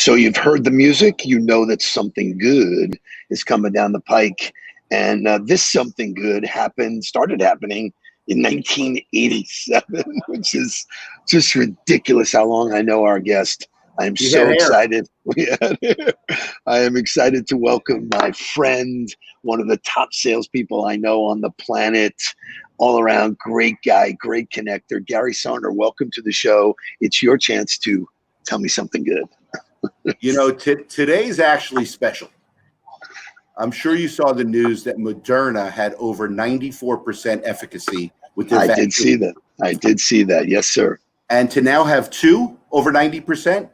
So you've heard the music, you know that something good is coming down the pike. And this something good started happening in 1987, which is just ridiculous how long I know our guest. I am so excited. I am excited to welcome my friend, one of the top salespeople I know on the planet, all around great guy, great connector, Gary Sarner. Welcome to the show. It's your chance to tell me something good. You know, today's actually special. I'm sure you saw the news that Moderna had over 94% efficacy with their vaccine. I did see that. Yes, sir. And to now have two over 90%,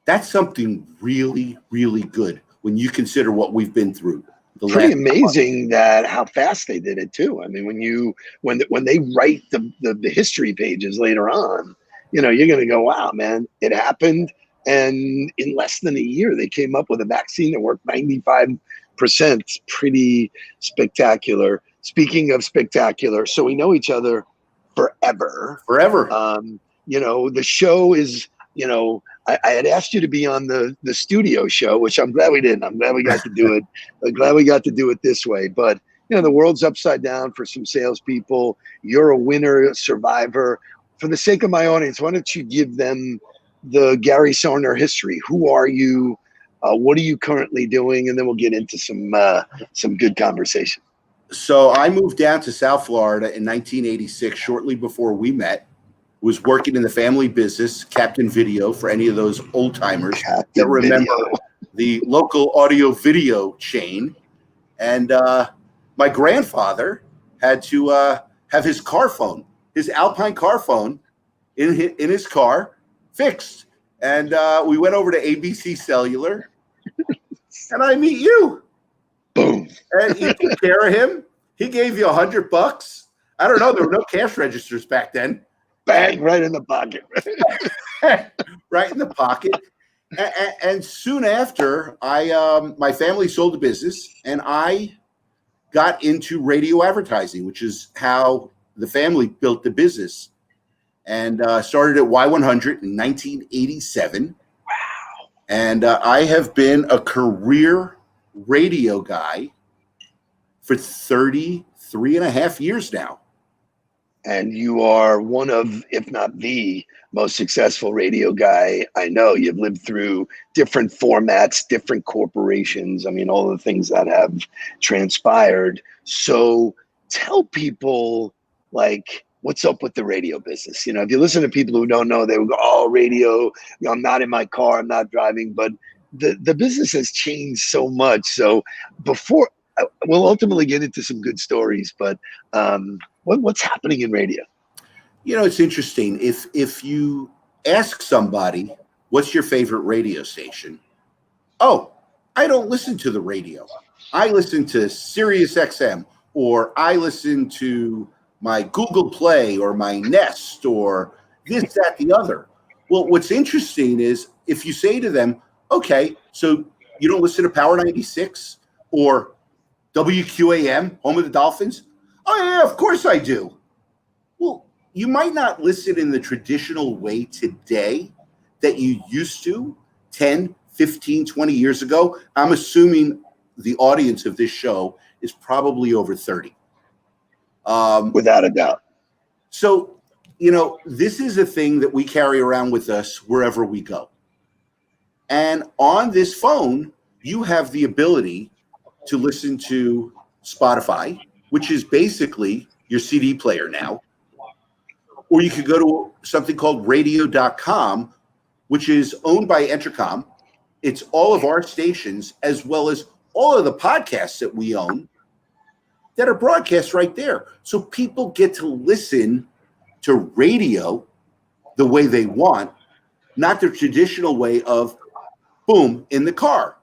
that's something really, really good when you consider what we've been through. Pretty amazing that how fast they did it too. I mean, when they write the history pages later on, you know, you're going to go, wow, man, it happened. And in less than a year, they came up with a vaccine that worked 95%. Pretty spectacular. Speaking of spectacular, so we know each other forever. You know, the show is, you know, I had asked you to be on the studio show, which I'm glad we didn't. I'm glad we got to do it. I'm glad we got to do it this way. But, you know, the world's upside down for some salespeople. You're a winner, a survivor. For the sake of my audience, why don't you give them the Gary Sarner history? Who are you? What are you currently doing? And then we'll get into some good conversation. So I moved down to South Florida in 1986, shortly before we met. Was working in the family business, Captain Video, for any of those old timers that remember the local audio video chain. And my grandfather had to have his car phone, his Alpine car phone, in his car fixed. And we went over to ABC Cellular, and I meet you. Boom. And you took care of him. He gave you $100. I don't know. There were no cash registers back then. Bang, right in the pocket. Right in the pocket. And soon after, my family sold the business, and I got into radio advertising, which is how the family built the business. And started at Y100 in 1987. Wow. And I have been a career radio guy for 33 and a half years now. And you are one of, if not the most successful radio guy I know. You've lived through different formats, different corporations. I mean, all the things that have transpired. So tell people, like, what's up with the radio business? You know, if you listen to people who don't know, they will go, oh, radio, I'm not in my car, I'm not driving. But the business has changed so much. So before, we'll ultimately get into some good stories, but what's happening in radio? You know, it's interesting. If you ask somebody, what's your favorite radio station? Oh, I don't listen to the radio. I listen to Sirius XM, or I listen to my Google Play or my Nest or this, that, the other. Well, what's interesting is if you say to them, okay, so you don't listen to Power 96 or WQAM, home of the Dolphins? Oh, yeah, of course I do. Well, you might not listen in the traditional way today that you used to 10, 15, 20 years ago. I'm assuming the audience of this show is probably over 30. Without a doubt. So, you know, this is a thing that we carry around with us wherever we go. And on this phone, you have the ability to listen to Spotify, which is basically your CD player now. Or you could go to something called radio.com, which is owned by Entercom. It's all of our stations, as well as all of the podcasts that we own that are broadcast right there. So people get to listen to radio the way they want, not the traditional way of boom in the car.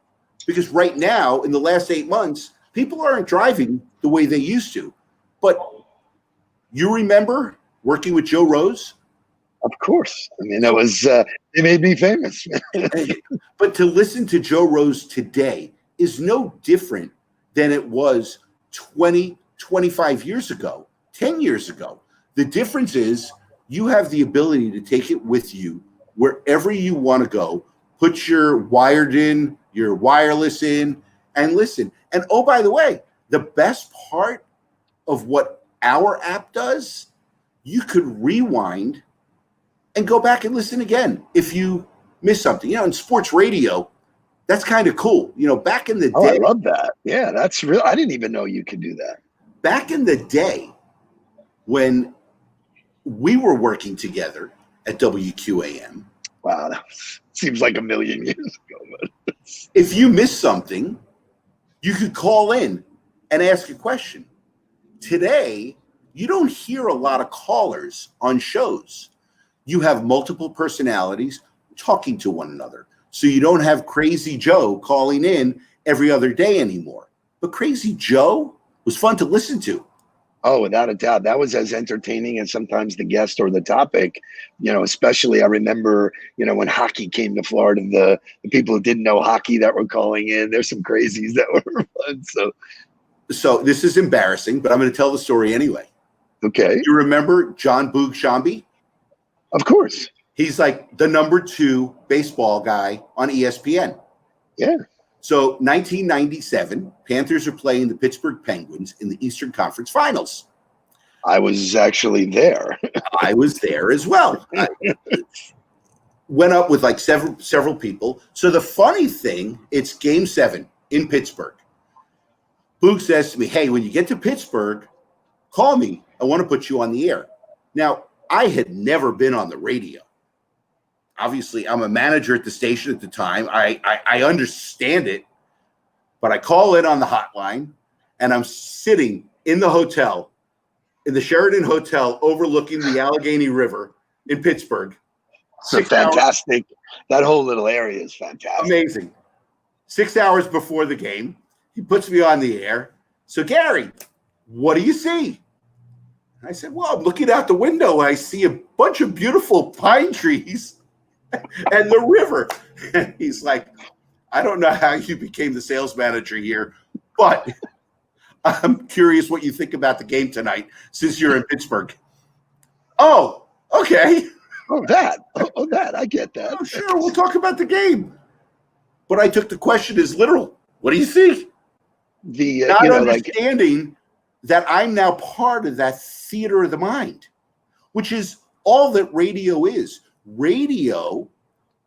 Because right now, in the last 8 months, people aren't driving the way they used to. But you remember working with Joe Rose? Of course. I mean, that was, it made me famous. But to listen to Joe Rose today is no different than it was 20, 25 years ago, 10 years ago. The difference is you have the ability to take it with you wherever you want to go, put your wired in, your wireless in, and listen. And oh, by the way, the best part of what our app does, you could rewind and go back and listen again if you miss something. In sports radio, that's kind of cool. Back in the Oh, I day, love that. Yeah, that's real. I didn't even know you could do that. back in the day when we were working together at WQAM. Wow, that seems like a million years ago. But If you missed something, you could call in and ask a question. Today, you don't hear a lot of callers on shows. You have multiple personalities talking to one another. So you don't have Crazy Joe calling in every other day anymore. But Crazy Joe was fun to listen to. oh, without a doubt, that was as entertaining as sometimes the guest or the topic. Especially I remember, when hockey came to Florida, the people who didn't know hockey that were calling in. There's some crazies that were fun. So this is embarrassing, but I'm going to tell the story anyway. Okay, You remember John Boog Shambi? of course. He's like the number 2 baseball guy on ESPN. Yeah. So 1997, Panthers are playing the Pittsburgh Penguins in the Eastern Conference Finals. I was actually there. I was there as well. I went up with like several people. So the funny thing, it's Game 7 in Pittsburgh. Boog says to me, hey, when you get to Pittsburgh, call me. I want to put you on the air. Now, I had never been on the radio. Obviously, I'm a manager at the station at the time. I understand it, but I call in on the hotline, and I'm sitting in the hotel, in the Sheraton Hotel, overlooking the Allegheny River in Pittsburgh. So fantastic. That whole little area is fantastic. Amazing. 6 hours before the game, he puts me on the air. So, Gary, what do you see? I said, well, I'm looking out the window. I see a bunch of beautiful pine trees and the river. And he's like, I don't know how you became the sales manager here, but I'm curious what you think about the game tonight since you're in Pittsburgh. Oh, okay. That. I get that. Oh, sure, we'll talk about the game. But I took the question as literal. What do you think? Not understanding that I'm now part of that theater of the mind, which is all that radio is. Radio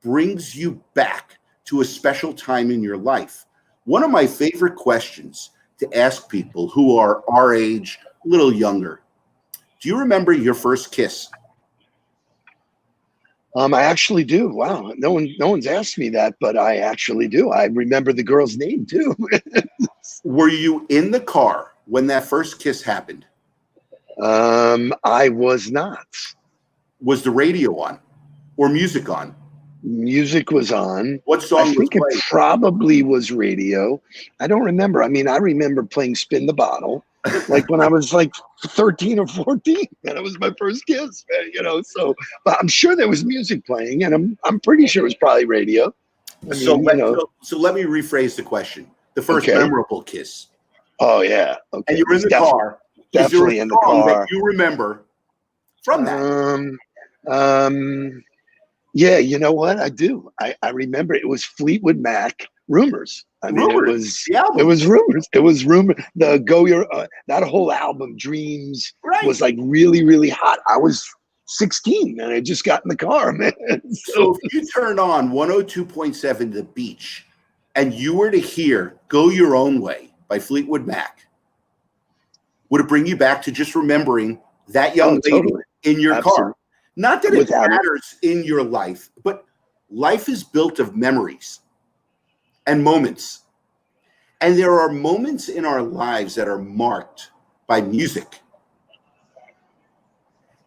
brings you back to a special time in your life. One of my favorite questions to ask people who are our age, a little younger. Do you remember your first kiss? I actually do. Wow. No one's asked me that, but I actually do. I remember the girl's name too. Were you in the car when that first kiss happened? I was not. Was the radio on or music on? Music was on. What song I think was it probably was radio. I don't remember. I mean, I remember playing Spin the Bottle, like when I was like 13 or 14, and it was my first kiss, so but I'm sure there was music playing, and I'm pretty sure it was probably radio. So let me rephrase the question. The first memorable kiss. Oh yeah. Okay. And you were in the car. Definitely in the car. That you remember from that? Yeah, you know what? I do. I remember it was Fleetwood Mac, Rumors. I mean, Rumors. it was Rumors. It was Rumor. The Go Your that whole album, Dreams, was like really, really hot. I was 16 and I just got in the car, man. So if you turn on 102.7 The Beach and you were to hear Go Your Own Way by Fleetwood Mac, would it bring you back to just remembering that young lady in your car? Not that it matters in your life, but life is built of memories and moments. And there are moments in our lives that are marked by music.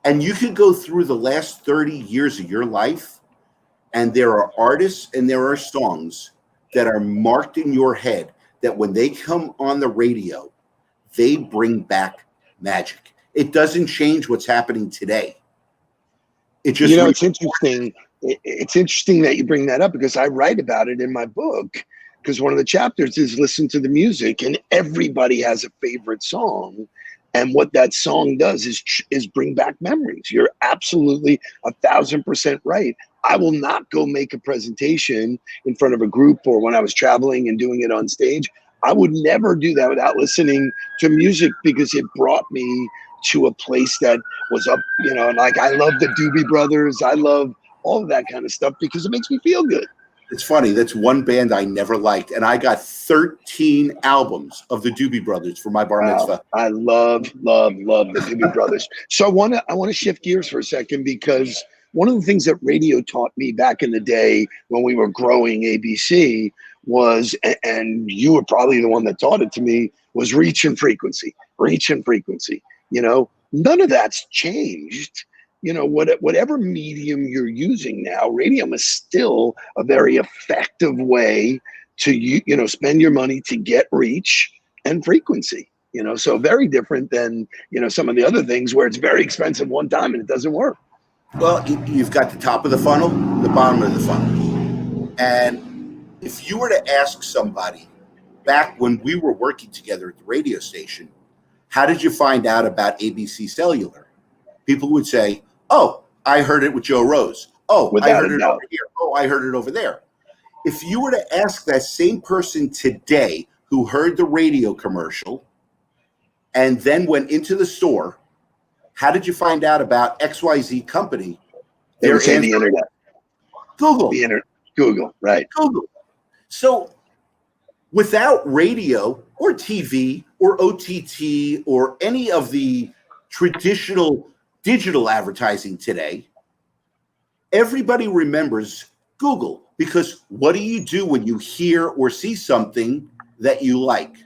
And you could go through the last 30 years of your life, and there are artists and there are songs that are marked in your head that when they come on the radio, they bring back magic. It doesn't change what's happening today. It just it's interesting. It's interesting that you bring that up because I write about it in my book. Because one of the chapters is listen to the music, and everybody has a favorite song, and what that song does is bring back memories. You're absolutely 1,000% right. I will not go make a presentation in front of a group, or when I was traveling and doing it on stage. I would never do that without listening to music, because it brought me to a place that was up, like I love the Doobie Brothers. I love all of that kind of stuff because it makes me feel good. It's funny. That's one band I never liked, and I got 13 albums of the Doobie Brothers for my bar mitzvah. I love the Doobie Brothers. So I want to shift gears for a second, because one of the things that radio taught me back in the day when we were growing ABC was, and you were probably the one that taught it to me, was reach and frequency. Reach and frequency. None of that's changed. Whatever medium you're using now, radio is still a very effective way to spend your money to get reach and frequency. So very different than some of the other things where it's very expensive one time and it doesn't work. Well, you've got the top of the funnel, the bottom of the funnel. And if you were to ask somebody back when we were working together at the radio station, how did you find out about ABC Cellular? People would say, oh, I heard it with Joe Rose. Oh, I heard it over here. Oh, I heard it over there. If you were to ask that same person today who heard the radio commercial and then went into the store, how did you find out about XYZ company? They would say the internet. Google. The internet. Google, right. Google. So without radio or TV or OTT or any of the traditional digital advertising today, everybody remembers Google, because what do you do when you hear or see something that you like?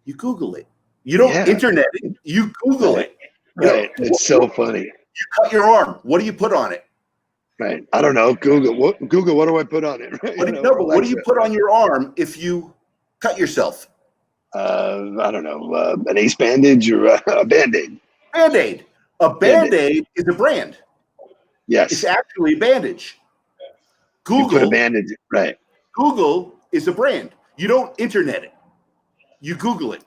You Google it. You don't internet it. You Google it. Right. It's so funny. You cut your arm. What do you put on it? Right. I don't know. Google. What do I put on it? Right? What do you put on your arm if you cut yourself? I don't know. An ace bandage or a Band-Aid. Band-Aid. A Band-Aid is a brand. Yes. It's actually a bandage. Google. You put a bandage. Right. Google is a brand. You don't internet it. You Google it.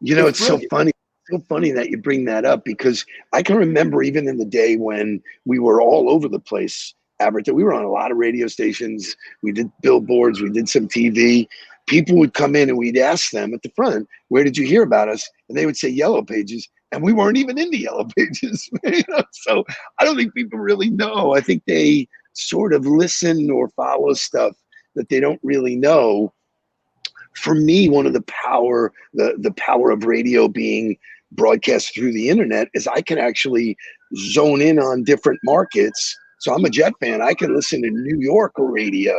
It's so funny. So funny that you bring that up, because I can remember even in the day when we were all over the place advertising. We were on a lot of radio stations. We did billboards. We did some TV. People would come in and we'd ask them at the front, where did you hear about us? And they would say Yellow Pages. And we weren't even in the Yellow Pages. So I don't think people really know. I think they sort of listen or follow stuff that they don't really know. For me, one of the power of radio being broadcast through the internet is I can actually zone in on different markets. So I'm a Jet fan. I can listen to New York radio,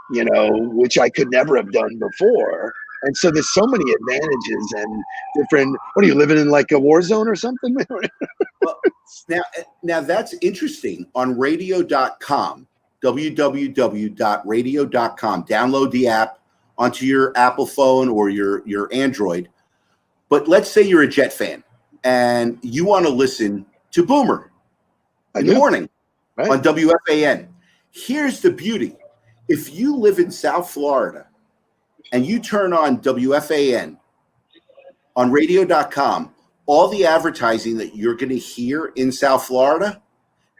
which I could never have done before. And so there's so many advantages and different. What are you living in, like a war zone or something? Well, now that's interesting. On radio.com, www.radio.com, download the app onto your Apple phone or your Android. But let's say you're a Jet fan and you want to listen to Boomer in the morning on WFAN. Here's the beauty. If you live in South Florida and you turn on WFAN on radio.com, all the advertising that you're going to hear in South Florida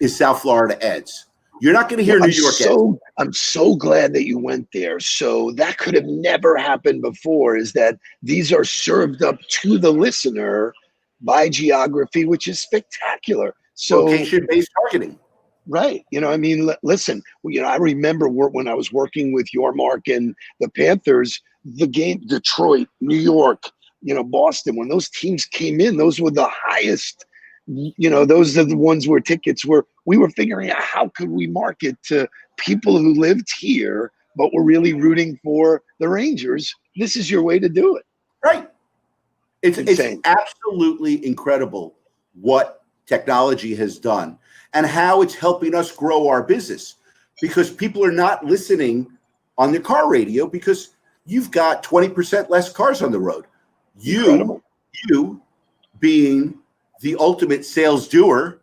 is South Florida ads. You're not going to hear New York ads. I'm so glad that you went there. So that could have never happened before, is that these are served up to the listener by geography, which is spectacular. So location-based targeting. Right. Listen, I remember when I was working with your Mark and the Panthers, the game, Detroit, New York, Boston, when those teams came in, those were the highest, those are the ones where tickets were, we were figuring out how could we market to people who lived here, but were really rooting for the Rangers. This is your way to do it. Right. It's absolutely incredible what technology has done and how it's helping us grow our business, because people are not listening on the car radio because you've got 20% less cars on the road. You being the ultimate sales doer,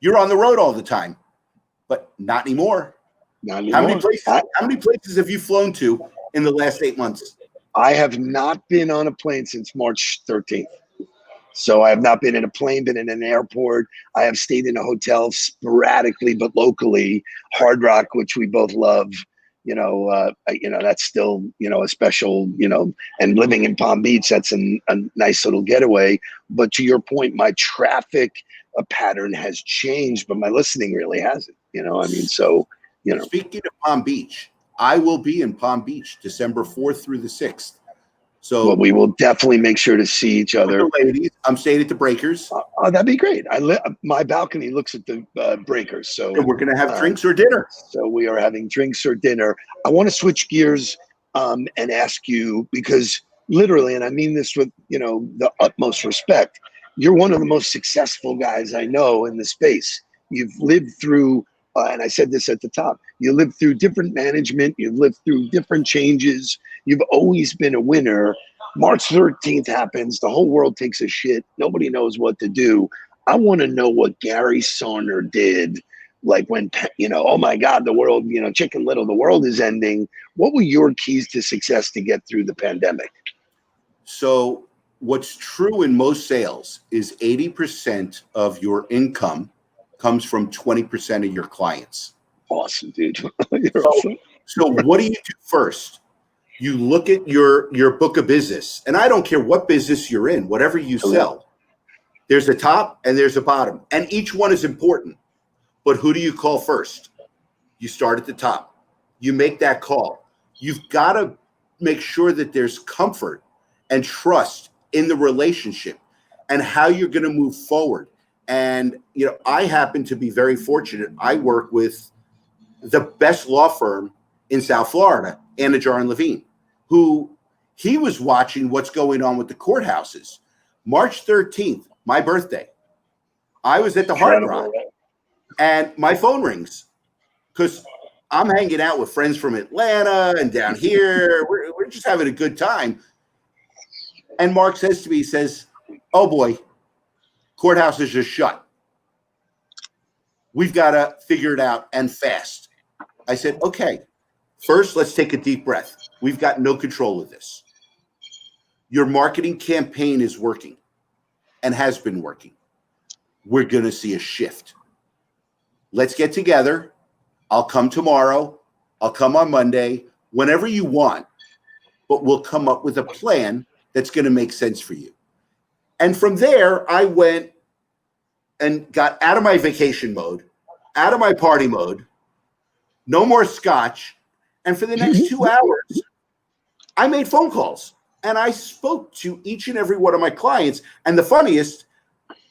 you're on the road all the time, but not anymore. Not anymore. How many places have you flown to in the last 8 months? I have not been on a plane since March 13th. So I have not been in a plane, been in an airport. I have stayed in a hotel sporadically, but locally. Hard Rock, which we both love. That's still, a special, and living in Palm Beach, that's a nice little getaway. But to your point, my traffic pattern has changed, but my listening really hasn't, so, Speaking of Palm Beach, I will be in Palm Beach December 4th through the 6th. So well, we will definitely make sure to see each other. The ladies, I'm staying at the Breakers. Oh, that'd be great. My balcony looks at the Breakers, so and we're going to have drinks or dinner. So we are having drinks or dinner. I want to switch gears and ask you, because literally, and I mean this with the utmost respect, you're one of the most successful guys I know in the space. You've lived through, and I said this at the top, you lived through different management, you've lived through different changes. You've always been a winner. March 13th happens. The whole world takes a shit. Nobody knows what to do. I want to know what Gary Sarner did. Like when, oh my God, the world, Chicken Little, the world is ending. What were your keys to success to get through the pandemic? So what's true in most sales is 80% of your income comes from 20% of your clients. Awesome, dude. So what do you do first? You look at your book of business, and I don't care what business you're in, whatever you sell, there's a top and there's a bottom, and each one is important. But who do you call first? You start at the top. You make that call. You've got to make sure that there's comfort and trust in the relationship and how you're going to move forward. And, I happen to be very fortunate. I work with the best law firm in South Florida, Anajar and Levine, who he was watching what's going on with the courthouses. March 13th, my birthday, I was at the Hard Rock and my phone rings because I'm hanging out with friends from Atlanta and down here. We're just having a good time. And Mark says to me, he says, oh boy, courthouse is just shut. We've got to figure it out and fast. I said, okay, first, let's take a deep breath. We've got no control of this. Your marketing campaign is working and has been working. We're going to see a shift. Let's get together. I'll come tomorrow. I'll come on Monday, whenever you want, but we'll come up with a plan that's going to make sense for you. And from there, I went and got out of my vacation mode, out of my party mode, no more scotch. And for the next 2 hours, I made phone calls and I spoke to each and every one of my clients. And the funniest,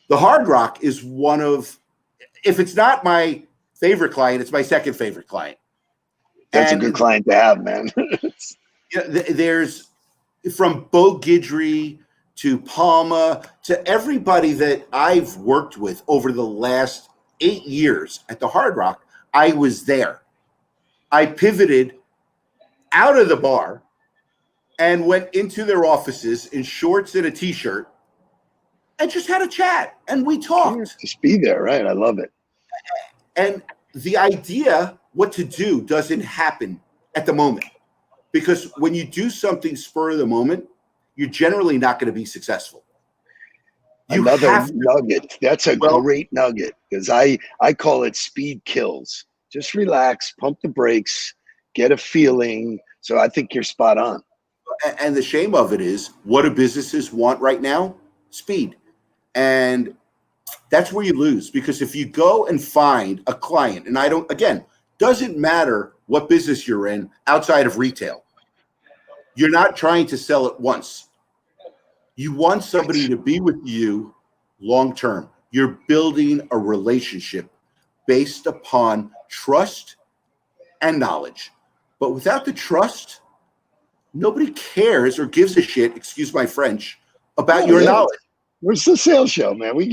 the Hard Rock is one of, if it's not my favorite client, it's my second favorite client. That's a good client to have, man. There's from Bo Guidry to Palma to everybody that I've worked with over the last 8 years at the Hard Rock. I was there. I pivoted out of the bar and went into their offices in shorts and a t-shirt and just had a chat and we talked. Just be there, right? I love it. And the idea what to do doesn't happen at the moment, because when you do something spur of the moment, you're generally not going to be successful. Another nugget. That's a great nugget, because I call it speed kills. Just relax, pump the brakes, get a feeling. So I think you're spot on. And the shame of it is, what do businesses want right now? Speed. And that's where you lose, because if you go and find a client, and doesn't matter what business you're in outside of retail, you're not trying to sell it once. You want somebody to be with you long term. You're building a relationship based upon trust and knowledge. But without the trust, nobody cares or gives a shit, excuse my French, about your knowledge. It's the sales show, man. We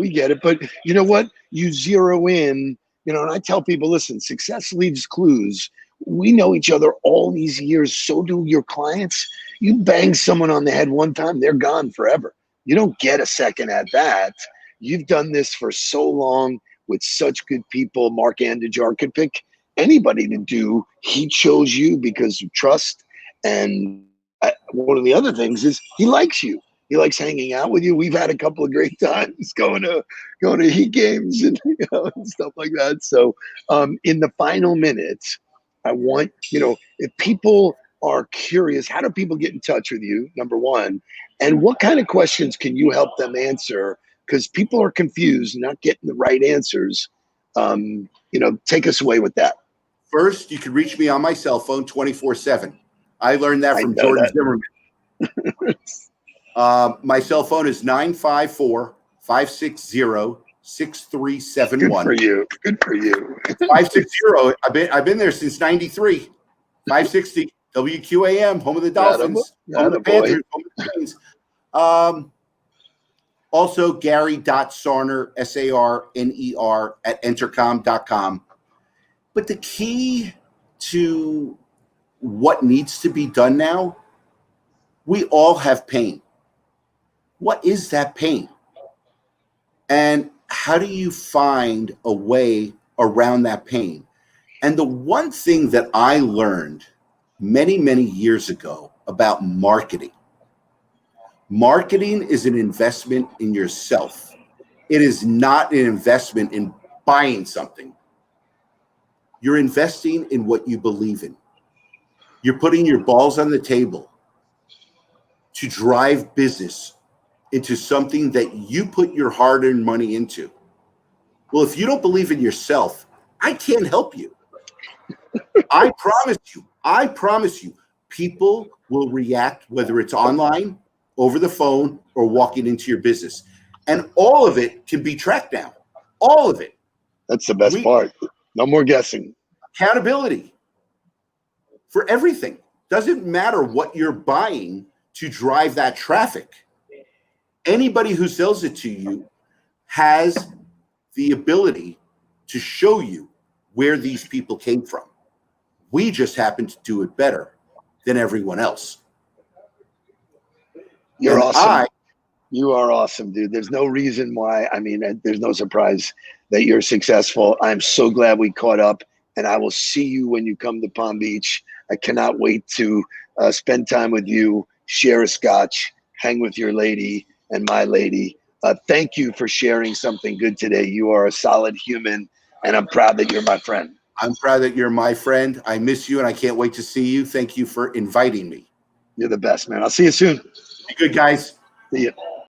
get it. But you know what? You zero in, and I tell people, listen, success leaves clues. We know each other all these years. So do your clients. You bang someone on the head one time, they're gone forever. You don't get a second at that. You've done this for so long with such good people. Mark Andijar could pick anybody to do. He chose you because of trust. And one of the other things is he likes you. He likes hanging out with you. We've had a couple of great times going to Heat games and, and stuff like that. So in the final minutes, I want, if people are curious, how do people get in touch with you? Number one, and what kind of questions can you help them answer? Because people are confused, not getting the right answers. Take us away with that. First, you can reach me on my cell phone 24/7. I learned that I from know Jordan that. Zimmerman. My cell phone is 954-560-6371. Good for you. Good for you. 560. I've been there since 93. 560 WQAM, home of the Dolphins, home of the Panthers, home of the Queens. Also, Gary.Sarner, SARNER at Entercom.com. But the key to what needs to be done now, we all have pain. What is that pain? And how do you find a way around that pain? And the one thing that I learned many, many years ago about marketing is an investment in yourself. It is not an investment in buying something. You're investing in what you believe in. You're putting your balls on the table to drive business into something that you put your hard-earned money into. Well, if you don't believe in yourself, I can't help you. I promise you, people will react, whether it's online, over the phone, or walking into your business. And all of it can be tracked down. All of it. That's the best part. No more guessing. Accountability for everything. Doesn't matter what you're buying to drive that traffic. Anybody who sells it to you has the ability to show you where these people came from. We just happen to do it better than everyone else. You're awesome. You are awesome, dude. There's no reason why. I mean, there's no surprise that you're successful. I'm so glad we caught up, and I will see you when you come to Palm Beach. I cannot wait to spend time with you, share a scotch, hang with your lady and my lady. Thank you for sharing something good today. You are a solid human, and I'm proud that you're my friend. I'm proud that you're my friend. I miss you, and I can't wait to see you. Thank you for inviting me. You're the best, man. I'll see you soon. Be good, guys. See you.